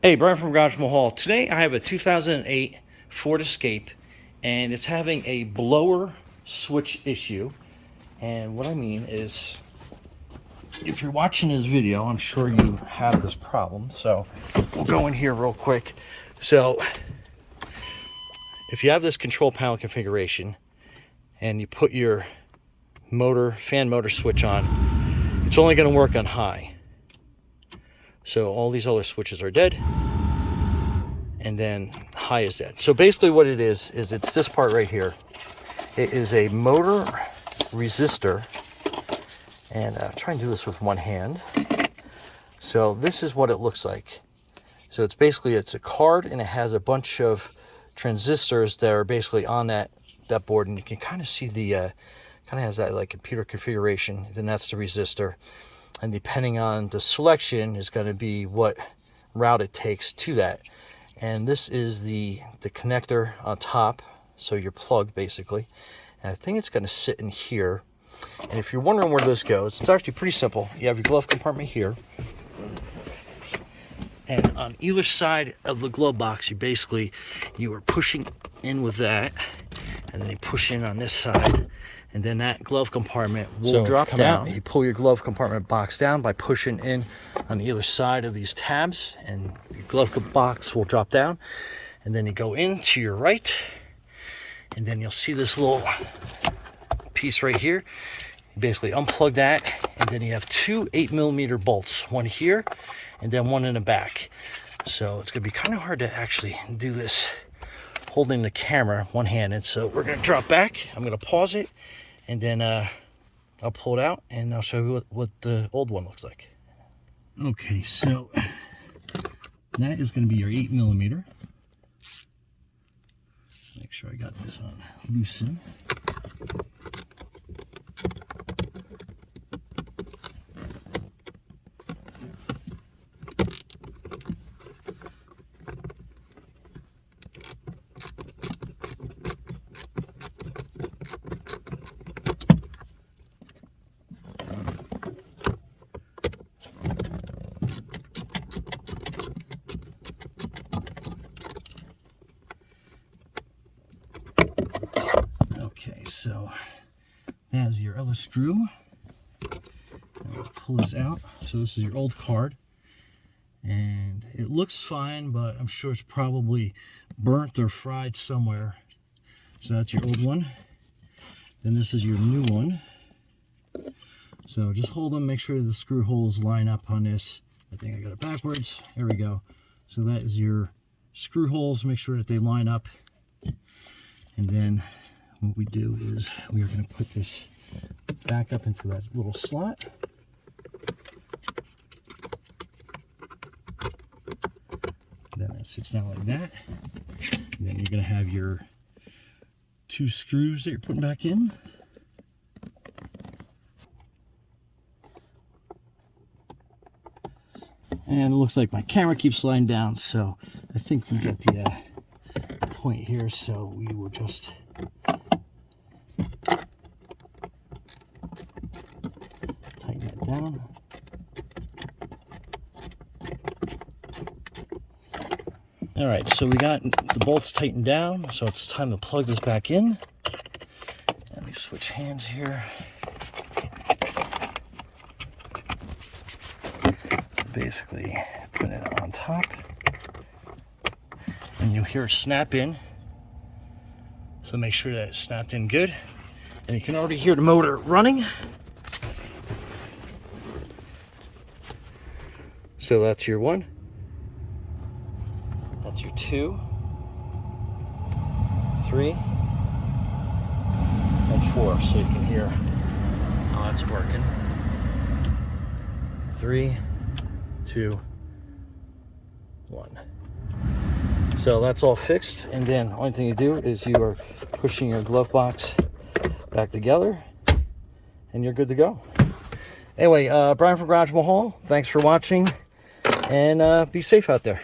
Hey, Brian from Garage Mahal. Today I have a 2008 Ford Escape, and it's having a blower switch issue. And what I mean is, if you're watching this video, I'm sure you have this problem. So we'll go in here real quick. So if you have this control panel configuration and you put your fan motor switch on, it's only going to work on high. So all these other switches are dead, and then high is dead. So basically what it is it's this part right here. It is a motor resistor, and I'll try and do this with one hand. So this is what it looks like. So it's a card, and it has a bunch of transistors that are basically on that board, and you can kind of see the kind of has that like computer configuration. Then that's the resistor. And depending on the selection is going to be what route it takes to that. And this is the connector on top, so your plug basically. And I think it's going to sit in here. And if you're wondering where this goes, it's actually pretty simple. You have your glove compartment here, and on either side of the glove box, you are pushing in with that, and then you push in on this side. And then that glove compartment will drop down. You pull your glove compartment box down by pushing in on either side of these tabs, and your glove box will drop down. And then you go in to your right, and then you'll see this little piece right here. You basically unplug that, and then you have two 8mm bolts, one here and then one in the back. So it's going to be kind of hard to actually do this holding the camera one-handed. So we're going to drop back. I'm going to pause it, and then I'll pull it out, and I'll show you what the old one looks like. Okay, so that is going to be your 8mm. Make sure I got this on loosen. Okay, so that's your other screw. And let's pull this out. So this is your old card, and it looks fine, but I'm sure it's probably burnt or fried somewhere. So that's your old one. Then this is your new one. So just hold them, make sure the screw holes line up on this. I think I got it backwards. There we go. So that is your screw holes. Make sure that they line up. And then what we do is we are going to put this back up into that little slot. Then it sits down like that. And then you're going to have your two screws that you're putting back in. And it looks like my camera keeps sliding down, so I think we got the point here. So we will just tighten that down. All right, so we got the bolts tightened down, so it's time to plug this back in. Let me switch hands here. Basically put it on top, and you'll hear it snap in. So make sure that it's snapped in good. And you can already hear the motor running. So that's your one. That's your 2, 3, and 4. So you can hear how that's working. 3, 2, 1. So that's all fixed, and then the only thing you do is you are pushing your glove box back together, and you're good to go. Anyway, Brian from Garage Mahal, thanks for watching, and be safe out there.